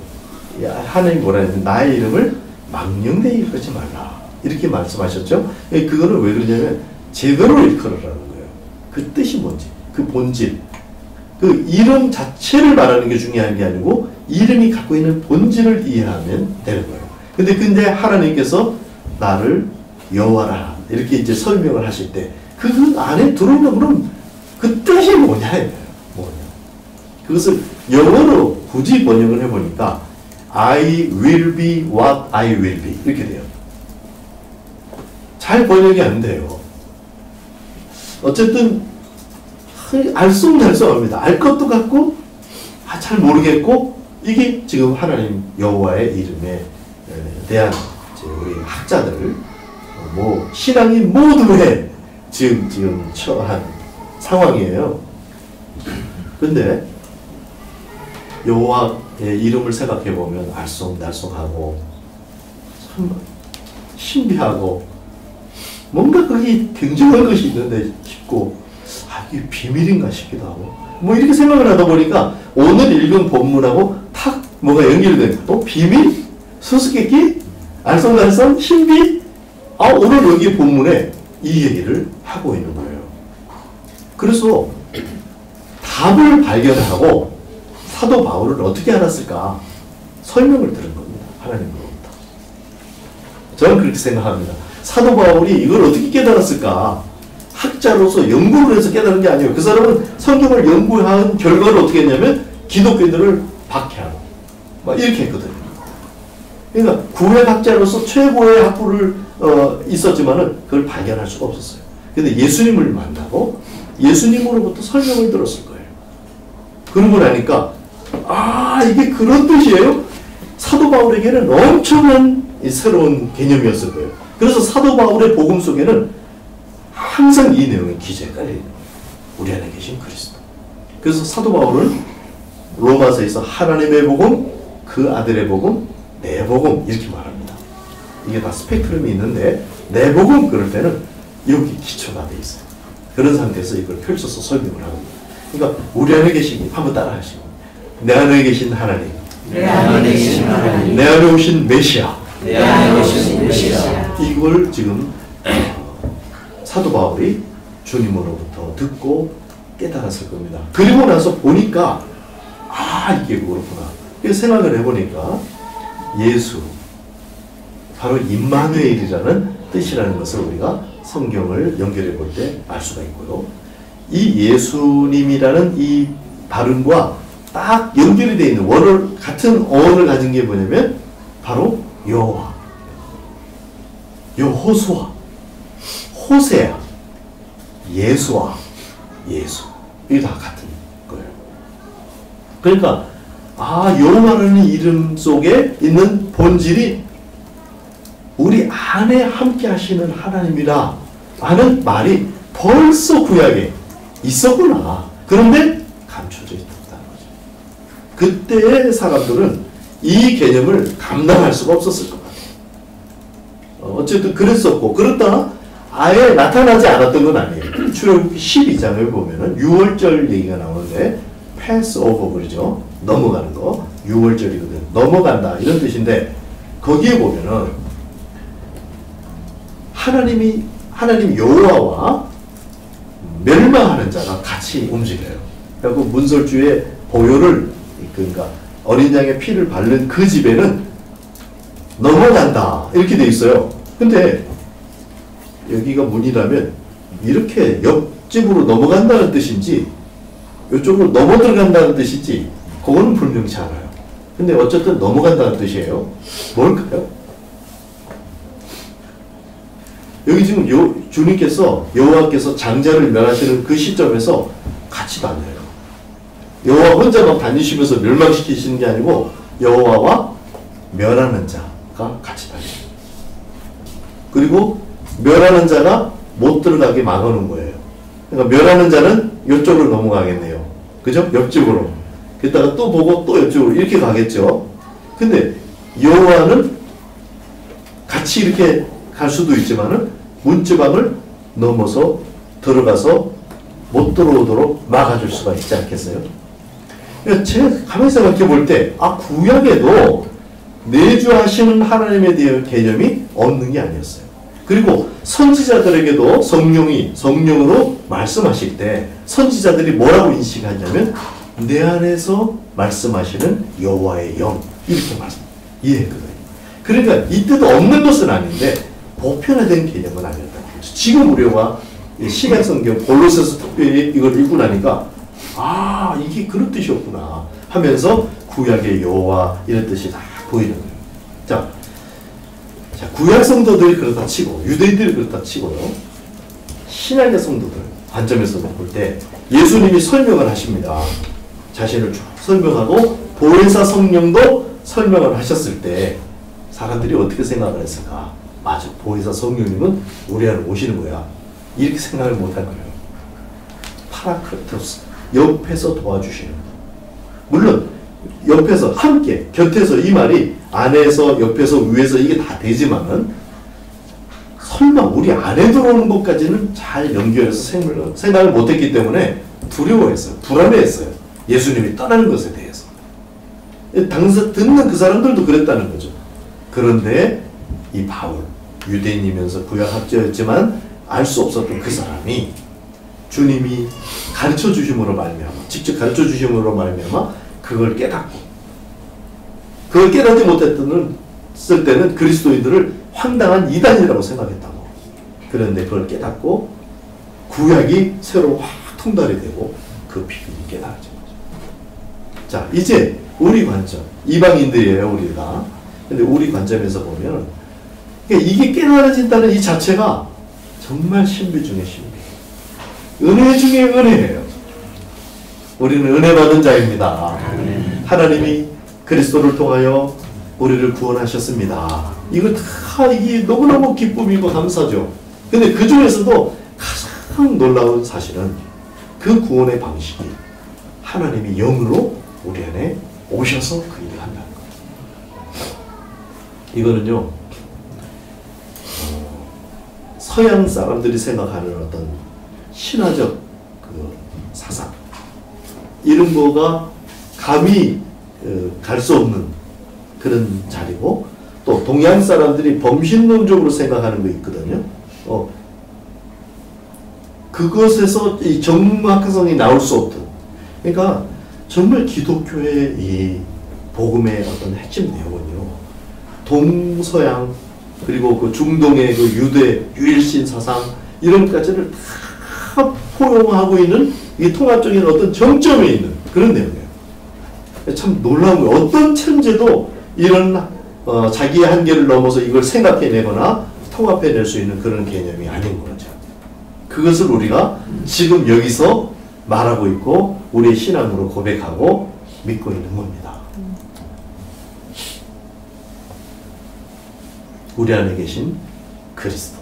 하나님 뭐라 했는데 나의 이름을 망령되이 일컫지 말라 이렇게 말씀하셨죠. 그거는 왜 그러냐면 제대로 일컬으라는 거예요. 그 뜻이 뭔지 그 본질 그 이름 자체를 말하는 게 중요한 게 아니고 이름이 갖고 있는 본질을 이해하면 되는 거예요. 근데 하나님께서 나를 여호와라 이렇게 이제 설명을 하실 때 그 안에 들어오면 그럼 그 뜻이 뭐냐 그것을 영어로 굳이 번역을 해보니까 I will be what I will be 이렇게 돼요. 잘 번역이 안 돼요. 어쨌든 알쏭달쏭합니다. 알 것도 같고 잘 모르겠고 이게 지금 하나님 여호와의 이름에 대한 우리 학자들 뭐 신앙인 모두의 지금 처한 상황이에요. 근데 여호와의 이름을 생각해 보면 알쏭달쏭하고 참 신비하고 뭔가 거기 굉장한 것이 있는데 싶고 이게 비밀인가 싶기도 하고 뭐 이렇게 생각을 하다 보니까 오늘 읽은 본문하고 탁 뭐가 연결된 비밀? 수수께끼? 알쏭달쏭? 신비? 오늘 여기 본문에 이 얘기를 하고 있는 거예요. 그래서 답을 발견하고 사도 바울은 어떻게 알았을까? 설명을 들은 겁니다. 하나님으로부터. 저는 그렇게 생각합니다. 사도 바울이 이걸 어떻게 깨달았을까? 학자로서 연구를 해서 깨달은 게 아니에요. 그 사람은 성경을 연구한 결과를 어떻게 했냐면 기독교인들을 박해하고 막 이렇게 했거든요. 그러니까 구약학자로서 최고의 학부를 있었지만은 그걸 발견할 수가 없었어요. 근데 예수님을 만나고 예수님으로부터 설명을 들었을 거예요. 그러고 나니까 이게 그런 뜻이에요? 사도 바울에게는 엄청난 새로운 개념이었을 거예요. 그래서 사도 바울의 복음 속에는 항상 이 내용이 기재가 돼요. 우리 안에 계신 그리스도. 그래서 사도 바울은 로마서에서 하나님의 복음, 그 아들의 복음, 내 복음 이렇게 말합니다. 이게 다 스펙트럼이 있는데 내 복음 그럴 때는 여기 기초가 돼 있어요. 그런 상태에서 이걸 펼쳐서 설명을 하고 그러니까 우리 안에 계신 한번 따라 하시고 내 안에 계신 하나님, 내 안에 계신 하나님, 내 안에 오신 메시아, 내 안에 오신 메시아 이걸 지금 사도 바울이 주님으로부터 듣고 깨달았을 겁니다. 그리고 나서 보니까 이게 그렇구나. 그래서 생각을 해보니까 예수 바로 임마누엘이라는 뜻이라는 것을 우리가 성경을 연결해 볼 때 알 수가 있고요. 이 예수님이라는 이 발음과 딱 연결이 되어 있는 같은 어원을 가진 게 뭐냐면 바로 여호와, 여호수아, 호세아, 예수아, 예수 이게 다 같은 거예요. 그러니까 여호와라는 이름 속에 있는 본질이 우리 안에 함께 하시는 하나님이라 하는 말이 벌써 구약에 있었구나. 그런데 감춰져 있었다는 거죠. 그때의 사람들은 이 개념을 감당할 수가 없었을 것 같아요. 어쨌든 그랬었고 그렇다 아예 나타나지 않았던 건 아니에요. 출애굽기 12장을 보면은 6월절 얘기가 나오는데 패스오버 그러죠. 넘어가는 거. 6월절이거든. 넘어간다 이런 뜻인데 거기에 보면은 하나님 여호와와 멸망하는 자가 같이 움직여요. 그리고 문설주의 보혈을 그러니까 어린 양의 피를 바른 그 집에는 넘어간다 이렇게 돼 있어요. 근데 여기가 문이라면 이렇게 옆집으로 넘어간다는 뜻인지 이쪽으로 넘어 들어간다는 뜻인지 그거는 분명치 않아요. 근데 어쨌든 넘어간다는 뜻이에요. 뭘까요? 여기 지금 주님께서 여호와께서 장자를 멸하시는 그 시점에서 같이 다녀요. 여호와 혼자만 다니시면서 멸망시키시는 게 아니고 여호와와 멸하는 자가 같이 다녀요. 그리고 멸하는 자가 못 들어가게 막아놓은 거예요. 그러니까 멸하는 자는 이쪽으로 넘어가겠네요. 그죠? 옆집으로. 그랬다가 또 보고 또 옆집으로 이렇게 가겠죠. 근데 여호와는 같이 이렇게 갈 수도 있지만은 문지방을 넘어서 들어가서 못 들어오도록 막아줄 수가 있지 않겠어요? 그러니까 제가 가만히 생각해 볼 때, 구약에도 내주하시는 하나님에 대한 개념이 없는 게 아니었어요. 그리고 선지자들에게도 성령으로 말씀하실 때 선지자들이 뭐라고 인식하냐면 내 안에서 말씀하시는 여호와의 영 이렇게 이해했거든요. 그러니까 이때도 없는 것은 아닌데 보편화된 개념은 아니었다. 지금 우리가 신약성경 골로새서 특별히 이걸 읽고 나니까 이게 그런 뜻이었구나 하면서 구약의 여호와 이런 뜻이 다 보이는 거예요. 자, 구약 성도들이 그렇다 치고 유대인들이 그렇다 치고요. 신약의 성도들 관점에서 볼 때 예수님이 설명을 하십니다. 자신을 쭉 설명하고 보혜사 성령도 설명을 하셨을 때 사람들이 어떻게 생각을 했을까? 맞아, 보혜사 성령님은 우리 안에 오시는 거야. 이렇게 생각을 못한 거예요. 파라크레토스, 옆에서 도와주시는 거. 물론 옆에서 함께 곁에서 이 말이 안에서 옆에서 위에서 이게 다 되지만은 설마 우리 안에 들어오는 것까지는 잘 연결해서 생각을 못했기 때문에 두려워했어요. 불안해했어요. 예수님이 떠나는 것에 대해서. 당시 듣는 그 사람들도 그랬다는 거죠. 그런데 이 바울, 유대인이면서 구약 학자였지만 알 수 없었던 그 사람이 주님이 가르쳐 주심으로 말미암아, 직접 가르쳐 주심으로 말미암아 그걸 깨닫고, 그걸 깨닫지 못했을 때는 그리스도인들을 황당한 이단이라고 생각했다고. 그런데 그걸 깨닫고 구약이 새로 확 통달이 되고 그 비밀이 깨달아진 거죠. 자, 이제 우리 관점, 이방인들이에요 우리가. 근데 우리 관점에서 보면 이게 깨달아진다는 이 자체가 정말 신비 중에 신비, 은혜 중에 은혜예요. 우리는 은혜 받은 자입니다. 하나님이 그리스도를 통하여 우리를 구원하셨습니다. 이거 다 이게 너무너무 기쁨이고 감사죠. 근데 그 중에서도 가장 놀라운 사실은 그 구원의 방식이 하나님이 영으로 우리 안에 오셔서 그 일을 한다는 거예요. 이거는요, 서양 사람들이 생각하는 어떤 신화적 그 사상, 이런 거가 감히 갈 수 없는 그런 자리고, 또 동양 사람들이 범신론적으로 생각하는 거 있거든요. 그것에서 이 정확성이 나올 수 없던, 그러니까 정말 기독교의 이 복음의 어떤 핵심 내용은요, 동서양 그리고 그 중동의 그 유대 유일신 사상 이런 것까지를 다 포용하고 있는 이 통합적인 어떤 정점에 있는 그런 내용이에요. 참 놀라운 거예요. 어떤 천재도 이런 자기의 한계를 넘어서 이걸 생각해내거나 통합해낼 수 있는 그런 개념이 아닌 거죠. 그것을 우리가 지금 여기서 말하고 있고 우리의 신앙으로 고백하고 믿고 있는 겁니다. 우리 안에 계신 그리스도.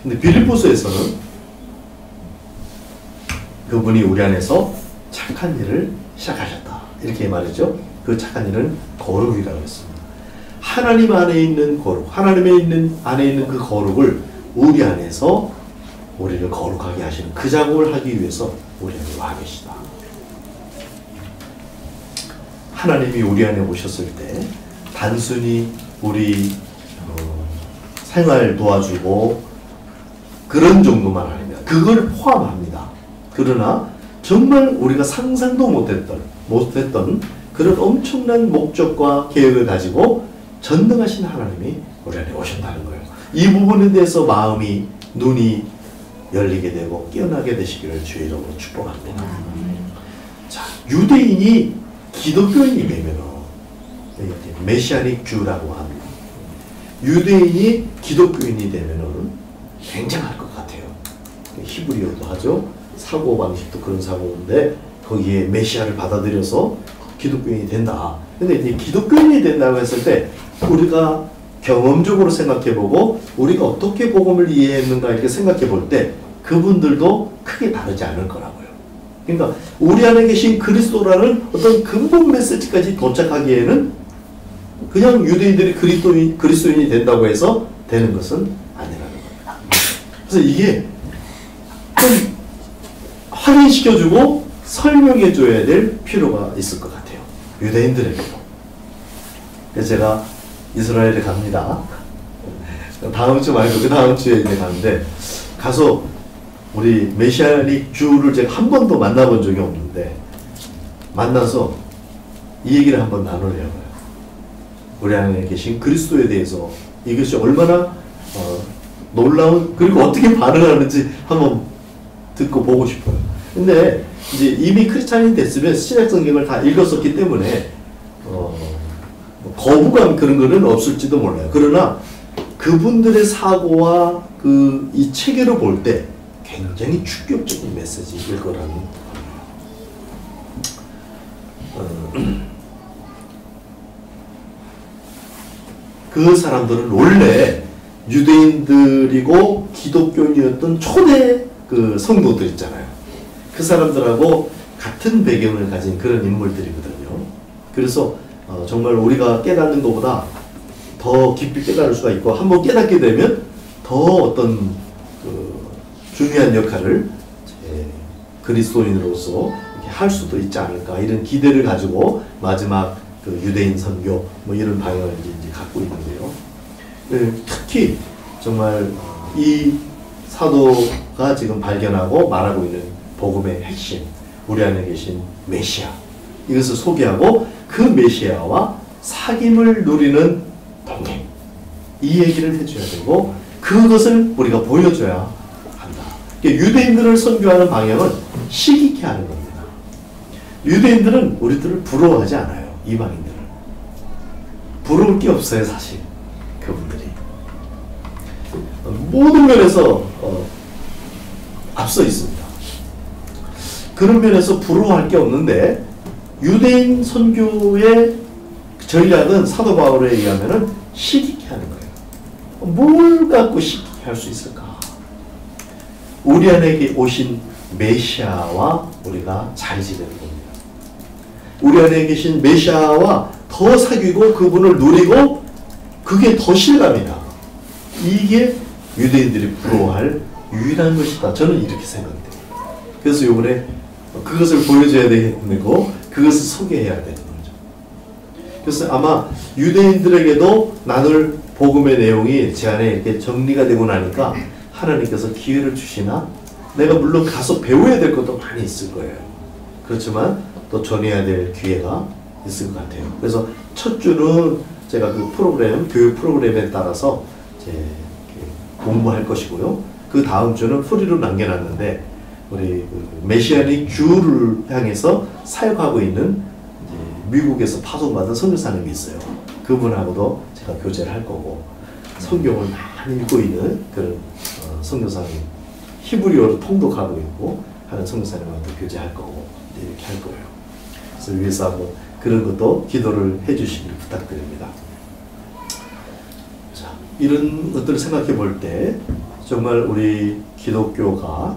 근데 빌립보서에서는 그분이 우리 안에서 착한 일을 시작하셨다, 이렇게 말했죠. 그 착한 일은 거룩이라고 했습니다. 하나님 안에 있는 거룩, 하나님 안에 있는 그 거룩을 우리 안에서 우리를 거룩하게 하시는 그 작업을 하기 위해서 우리 안에 와 계시다. 하나님이 우리 안에 오셨을 때 단순히 우리 생활 도와주고 그런 정도만 아닙니다. 그걸 포함합니다. 그러나 정말 우리가 상상도 못했던 그런 엄청난 목적과 계획을 가지고 전능하신 하나님이 우리 안에 오신다는 거예요. 이 부분에 대해서 마음이, 눈이 열리게 되고 깨어나게 되시기를 주의 이름으로 축복합니다. 자, 유대인이 기독교인이 되면 메시아닉 주라고 합니다. 유대인이 기독교인이 되면 굉장할 것 같아요. 히브리어도 하죠. 사고방식도 그런 사고인데 거기에 메시아를 받아들여서 기독교인이 된다. 근데 이제 기독교인이 된다고 했을 때 우리가 경험적으로 생각해보고 우리가 어떻게 복음을 이해했는가 이렇게 생각해볼 때 그분들도 크게 다르지 않을 거라고요. 그러니까 우리 안에 계신 그리스도라는 어떤 근본 메시지까지 도착하기에는 그냥 유대인들이 그리스도인이 된다고 해서 되는 것은 아니라는 겁니다. 그래서 이게 좀 확인시켜주고 설명해줘야 될 필요가 있을 것 같아요. 유대인들에게도. 그래서 제가 이스라엘에 갑니다. 다음 주 말고 그 다음 주에 이제 가는데 가서 우리 메시아닉 주를 제가 한 번도 만나본 적이 없는데 만나서 이 얘기를 한번 나누려고요. 우리 안에 계신 그리스도에 대해서 이것이 얼마나 놀라운 그리고 어떻게 반응하는지 한번 듣고 보고 싶어요. 근데 이제 이미 크리스찬이 됐으면 신약 성경을 다 읽었었기 때문에 거부감 그런 거는 없을지도 몰라요. 그러나 그분들의 사고와 그 이 체계로 볼 때 굉장히 충격적인 메시지일 거라는 그 사람들은 원래 유대인들이고 기독교인이었던 초대 그 성도들 있잖아요. 그 사람들하고 같은 배경을 가진 그런 인물들이거든요. 그래서 정말 우리가 깨닫는 것보다 더 깊이 깨달을 수가 있고 한번 깨닫게 되면 더 어떤 그 중요한 역할을 그리스도인으로서 이렇게 할 수도 있지 않을까 이런 기대를 가지고 마지막 그 유대인 선교 뭐 이런 방향을 이제 갖고 있는데요. 특히 정말 이 사도가 지금 발견하고 말하고 있는 복음의 핵심, 우리 안에 계신 메시아 이것을 소개하고 그 메시아와 사귐을 누리는 동행 이 얘기를 해줘야 되고 그것을 우리가 보여줘야 한다. 유대인들을 선교하는 방향은 시기케 하는 겁니다. 유대인들은 우리들을 부러워하지 않아요. 이방인들을 부러울 게 없어요. 사실 그분들이 모든 면에서 앞서 있습니다. 그런 면에서 부러워할 게 없는데 유대인 선교의 전략은 사도 바울에 의하면은 시기케 하는 거예요. 뭘 갖고 시기케 할 수 있을까? 우리 안에 오신 메시아와 우리가 잘 지내는 겁니다. 우리 안에 계신 메시아와 더 사귀고 그분을 누리고 그게 더 실감이다. 이게 유대인들이 부러워할 유일한 것이다. 저는 이렇게 생각돼요. 그래서 이번에 그것을 보여줘야 되고 그것을 소개해야 되는 거죠. 그래서 아마 유대인들에게도 나눌 복음의 내용이 제 안에 이렇게 정리가 되고 나니까 하나님께서 기회를 주시나 내가 물론 가서 배워야 될 것도 많이 있을 거예요. 그렇지만 또 전해야 될 기회가 있을 것 같아요. 그래서 첫 주는 제가 그 프로그램, 교육 프로그램에 따라서 공부할 것이고요. 그 다음 주는 프리로 남겨놨는데 우리 그 메시아닉 주를 향해서 사역하고 있는 미국에서 파송받은 선교사님이 있어요. 그분하고도 제가 교제를 할 거고 성경을 많이 읽고 있는 그런 선교사님 히브리어로 통독하고 있고 하는 선교사님한테 교제할 거고 이렇게 할 거예요. 그래서 위에서 한번 그런 것도 기도를 해주시길 부탁드립니다. 자, 이런 것들을 생각해 볼 때 정말 우리 기독교가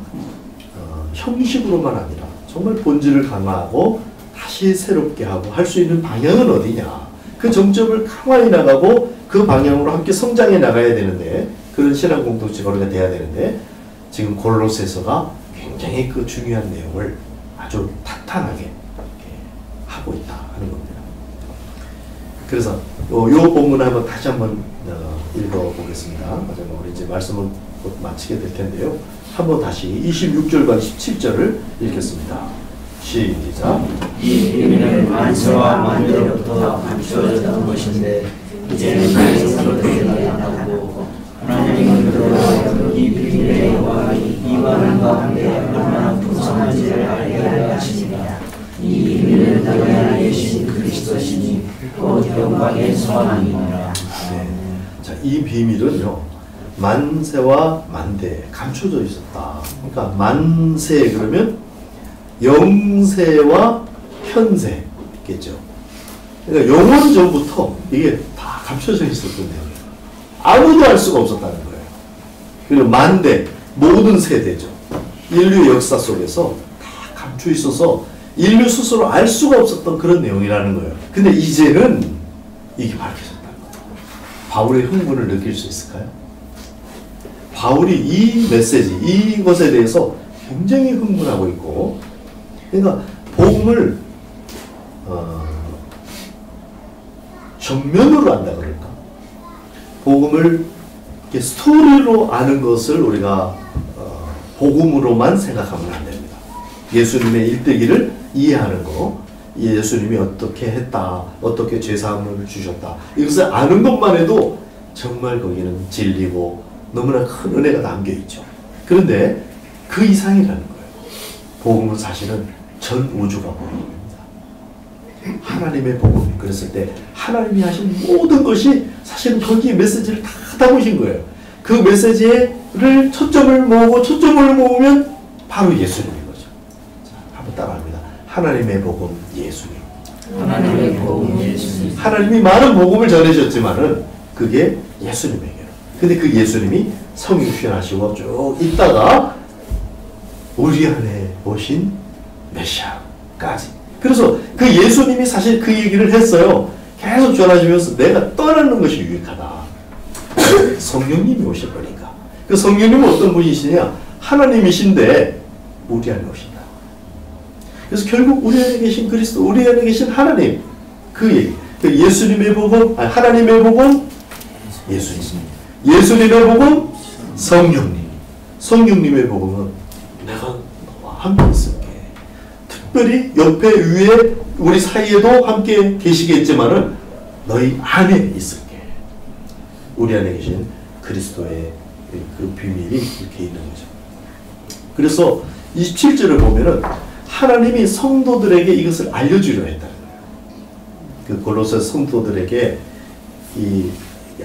형식으로만 아니라 정말 본질을 강화하고 다시 새롭게 하고 할 수 있는 방향은 어디냐. 그 정점을 강화해 나가고 그 방향으로 함께 성장해 나가야 되는데 그런 신앙 공동체가 우리가 돼야 되는데 지금 골로새서가 굉장히 그 중요한 내용을 아주 탄탄하게 하고 있다 하는 겁니다. 그래서 요 본문을 한번 다시 한번 읽어보겠습니다. 마지막 우리 이제 말씀을 곧 마치게 될 텐데요. 한번 다시 26절과 17절을 읽겠습니다. 시작. 이 비밀은 만세와 만대로부터 감추어졌던 것인데 이제는 백성들에게 나타나고 하나님은 그들로 이 비밀의 영광이 이방인 가운데 얼마나 풍성한지를 알게 하려 하십니다. 이 비밀은 너희 안에 계신 그리스도시니 곧 영광의 소망이니라. 자, 이 비밀은요. 만세와 만대 감춰져 있었다. 그러니까 만세 그러면 영세와 현세 있겠죠. 그러니까 영원 전부터 이게 다 감춰져 있었던 내용이에요. 아무도 알 수가 없었다는 거예요. 그리고 만대, 모든 세대죠. 인류 역사 속에서 다 감추어 있어서 인류 스스로 알 수가 없었던 그런 내용이라는 거예요. 근데 이제는 이게 밝혀졌다는 거예요. 바울의 흥분을 느낄 수 있을까요? 바울이 이 메시지, 이것에 대해서 굉장히 흥분하고 있고, 그러니까 복음을 정면으로 안다 그럴까? 복음을 이렇게 스토리로 아는 것을 우리가 복음으로만 생각하면 안 됩니다. 예수님의 일대기를 이해하는 거, 예수님이 어떻게 했다, 어떻게 죄사함을 주셨다, 이것을 아는 것만 해도 정말 거기는 진리고 너무나 큰 은혜가 담겨있죠. 그런데 그 이상이라는 거예요. 복음은 사실은 전 우주가 복음입니다. 하나님의 복음, 그랬을 때 하나님이 하신 모든 것이 사실은 거기에 메시지를 다 담으신 거예요. 그 메시지를 초점을 모으면 바로 예수님인 거죠. 자, 한번 따라합니다. 하나님의 복음 예수님. 하나님의 복음 예수님. 하나님이 많은 복음을 전해주셨지만은 그게 예수님에게로. 근데 그 예수님이 성육신하시고 쭉 있다가 우리 안에 오신 메시아까지. 그래서 그 예수님이 사실 그 얘기를 했어요. 계속 전하시면서 내가 떠나는 것이 유익하다. 성령님이 오실 거니까. 그 성령님은 어떤 분이시냐? 하나님이신데 우리 안에 오신다. 그래서 결국 우리 안에 계신 그리스도, 우리 안에 계신 하나님, 그 얘기. 그 예수님의 복음, 하나님의 복음, 예수님. 예수님의 복음, 성령님. 성령님의 복음은 내가 너와 함께 있을게. 특별히 옆에 위에 우리 사이에도 함께 계시겠지만은 너희 안에 있을게. 우리 안에 계신 그리스도의 그 비밀이 이렇게 있는 거죠. 그래서 27절을 보면은 하나님이 성도들에게 이것을 알려주려 했다는 거예요. 그 골로새 성도들에게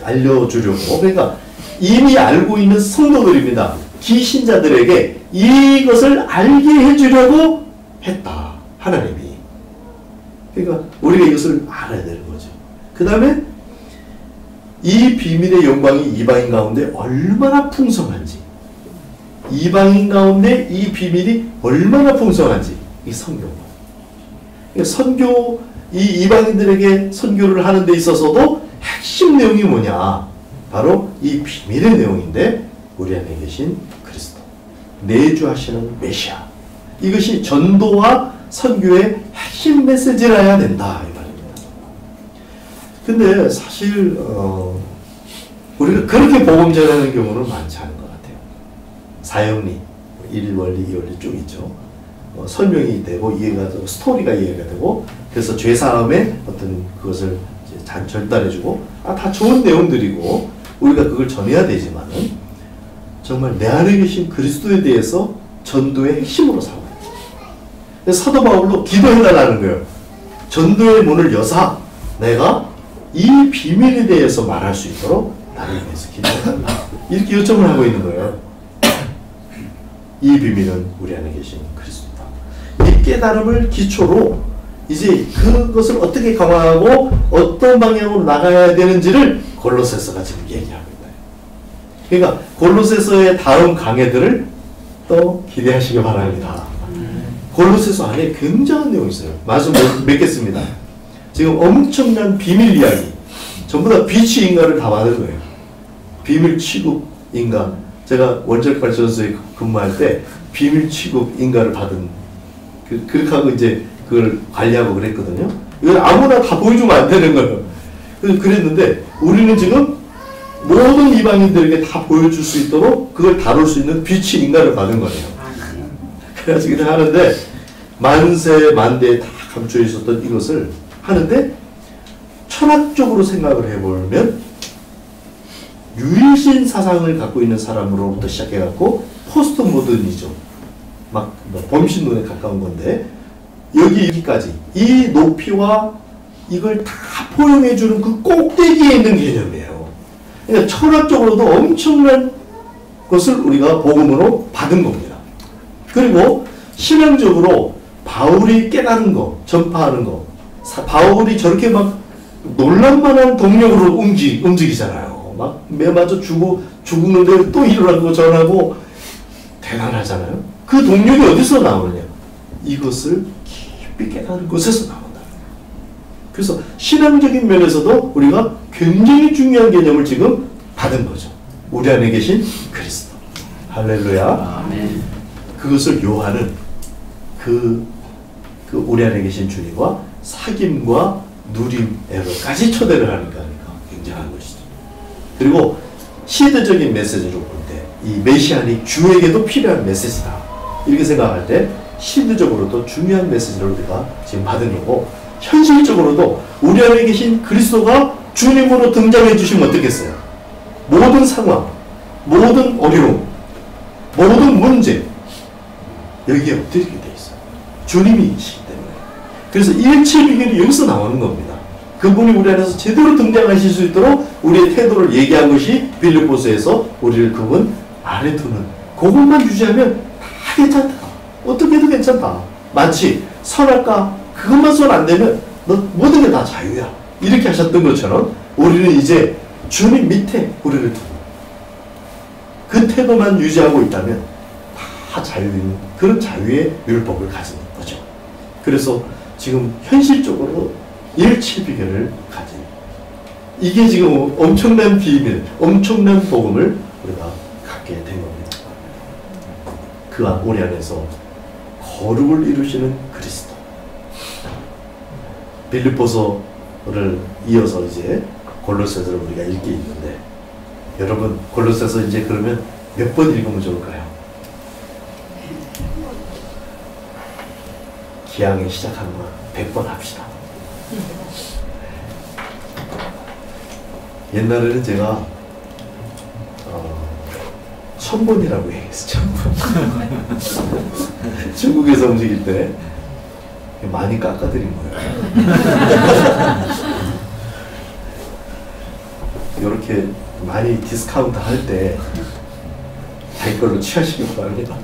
알려주려고. 그러니까 이미 알고 있는 성도들입니다. 기신자들에게 이것을 알게 해주려고 했다. 하나님이. 그러니까 우리가 이것을 알아야 되는 거죠. 그 다음에 이 비밀의 영광이 이방인 가운데 얼마나 풍성한지, 이방인 가운데 이 비밀이 얼마나 풍성한지, 이 선교가. 선교, 이 이방인들에게 선교를 하는 데 있어서도 핵심 내용이 뭐냐? 바로 이 비밀의 내용인데 우리 안에 계신 그리스도, 내주하시는 메시아. 이것이 전도와 선교의 핵심 메시지라야 된다 이 말입니다. 근데 사실 우리가 그렇게 복음 전하는 경우는 많지 않은 것 같아요. 사형리, 1원리, 2원리 쭉 있죠. 설명이 되고 이해가 되고 스토리가 이해가 되고 그래서 죄사함의 어떤 그것을 전달해주고 다 좋은 내용들이고 우리가 그걸 전해야 되지만은 정말 내 안에 계신 그리스도에 대해서 전도의 핵심으로 삼아요. 사도 바울도 기도해달라는 거예요. 전도의 문을 여사 내가 이 비밀에 대해서 말할 수 있도록 나를 위해서 기도해달라. 이렇게 요청을 하고 있는 거예요. 이 비밀은 우리 안에 계신 그리스도다. 이 깨달음을 기초로 이제 그것을 어떻게 강화하고 어떤 방향으로 나가야 되는지를 골로새서가 지금 얘기하고 있어요. 그러니까 골로새서의 다음 강해들을 또 기대하시기 바랍니다. 골로새서 안에 굉장한 내용이 있어요. 말씀 맺겠습니다. 지금 엄청난 비밀 이야기, 전부 다 비치 인가를 다 받은 거예요. 비밀 취급 인가. 제가 원적 발전소에 근무할 때 비밀 취급 인가를 받은 그렇게 하고 이제 그걸 관리하고 그랬거든요. 이걸 아무나 다 보여주면 안 되는 거예요. 그랬는데 우리는 지금 모든 이방인들에게 다 보여줄 수 있도록 그걸 다룰 수 있는 비치 인가를 받은 거예요. 그래가지고 그냥 하는데 만세 만대에 다 감춰 있었던 이것을 하는데 철학적으로 생각을 해보면 유일신 사상을 갖고 있는 사람으로부터 시작해갖고 포스트 모더니즘 막 범신론에 가까운 건데 여기까지 이 높이와 이걸 다 포용해주는 그 꼭대기에 있는 개념이에요. 그러니까 철학적으로도 엄청난 것을 우리가 복음으로 받은 겁니다. 그리고 신앙적으로 바울이 깨달은 거, 전파하는 거, 바울이 저렇게 막 놀랄만한 동력으로 움직이잖아요. 막 매맞아 죽는데 또 일어나고 전하고 대단하잖아요. 그 동력이 어디서 나오느냐? 이것을 깊이 깨달은 곳에서 나온다. 그래서 신앙적인 면에서도 우리가 굉장히 중요한 개념을 지금 받은 거죠. 우리 안에 계신 그리스도. 할렐루야. 아멘. 그것을 요한은 그 우리 안에 계신 주님과 사귐과 누림에로까지 초대를 하니까 굉장한 것이죠. 그리고 시대적인 메시지로 볼 때 이 메시아닉 주에게도 필요한 메시지다. 이렇게 생각할 때 시대적으로도 중요한 메시지를 우리가 지금 받은 거고, 현실적으로도 우리 안에 계신 그리스도가 주님으로 등장해 주시면 어떻겠어요? 모든 상황, 모든 어려움, 모든 문제 여기에 엎드리게 돼 있어요. 주님이시기 때문에. 그래서 일체 비결이 여기서 나오는 겁니다. 그분이 우리 안에서 제대로 등장하실 수 있도록 우리의 태도를 얘기한 것이 빌립보서에서 우리를 그분 안에 두는, 그것만 유지하면 다 괜찮다. 어떻게 해도 괜찮다. 마치 선할까? 그것만 손 안 대면 너 모든 게 다 자유야. 이렇게 하셨던 것처럼 우리는 이제 주님 밑에 우리를 두고 그 태도만 유지하고 있다면 다 자유인, 그런 자유의 율법을 가진 거죠. 그래서 지금 현실적으로 일치 비결을 가진, 이게 지금 엄청난 비밀, 엄청난 복음을 우리가 갖게 된 겁니다. 그 우리 안에서 거룩을 이루시는 그리스도. 빌립보서를 이어서 이제 골로새서를 우리가 읽게 있는데, 여러분 골로새서 이제 그러면 몇 번 읽으면 좋을까요? 기왕에 시작하는 거 100번 합시다. 옛날에는 제가 1000번이라고 얘기했어요. 1000번. 중국에서 움직일 때 많이 깎아드린 거예요. 이렇게 많이 디스카운트 할 때 자기 걸로 취하시기 바랍니다.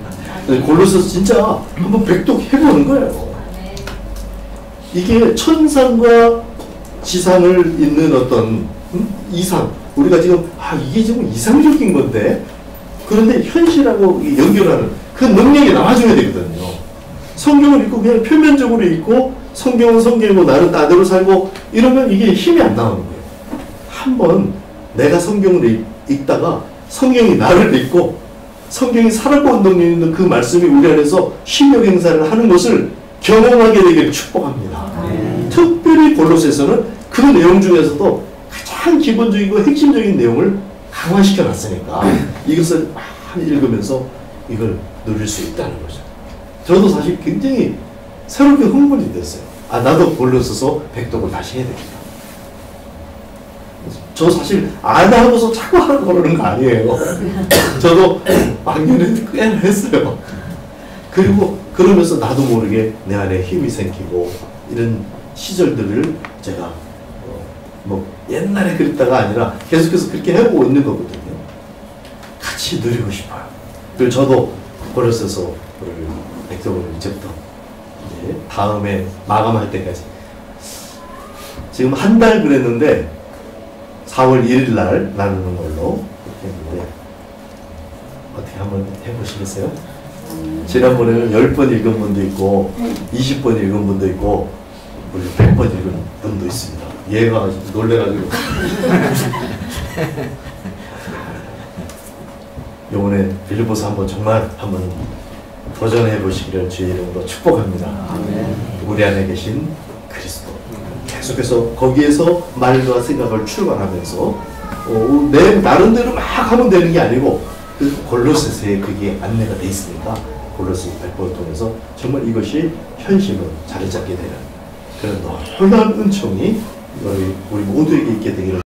골로새서 진짜 한번 백독 해보는 거예요. 이게 천상과 지상을 잇는 어떤 이상, 우리가 지금 이게 지금 이상적인 건데, 그런데 현실하고 연결하는 그 능력이 나와줘야 되거든요. 성경을 읽고 그냥 표면적으로 읽고 성경은 성경이고 나는 나대로 살고 이러면 이게 힘이 안 나오는 거예요. 한번 내가 성경을 읽다가 성경이 나를 읽고 성경이 살아본 능력이 있는 그 말씀이 우리 안에서 신력 행사를 하는 것을 경험하게 되기를 축복합니다. 특별히 골로새서는 그 내용 중에서도 가장 기본적이고 핵심적인 내용을 강화시켜 놨으니까 이것을 많이 읽으면서 이걸 누릴 수 있다는 거죠. 저도 사실 굉장히 새롭게 흥분이 됐어요. 나도 골로새서 백독을 다시 해야 되겠다. 저 사실 안 하고서 자꾸 하라고 그러는 거 아니에요. 저도 막년에 꽤 했어요. 그리고 그러면서 나도 모르게 내 안에 힘이 생기고 이런 시절들을 제가 뭐 옛날에 그랬다가 아니라 계속해서 그렇게 해보고 있는 거거든요. 같이 누리고 싶어요. 그리고 저도 골로새서 백독을 이제부터 이제 다음에 마감할 때까지 지금 한 달 그랬는데 4월 1일 날 나누는 걸로 했는데 어떻게 한번 해보시겠어요? 지난번에는 10번 읽은 분도 있고 20번 읽은 분도 있고 우리 100번 읽은 분도 있습니다. 얘가 놀래가지고 이번에 빌립보서 한번 정말 한번 도전해 보시기를 주의 이름으로 축복합니다. 아멘. 우리 안에 계신 그리스도 계속해서 거기에서 말과 생각을 출발하면서 내 나름대로 막 하면 되는 게 아니고 그 골로새서에 그게 안내가 돼 있으니까 골로새 100번을 통해서 정말 이것이 현실로 자리 잡게 되는 그런 놀라운 은총이 우리 모두에게 있게 되기를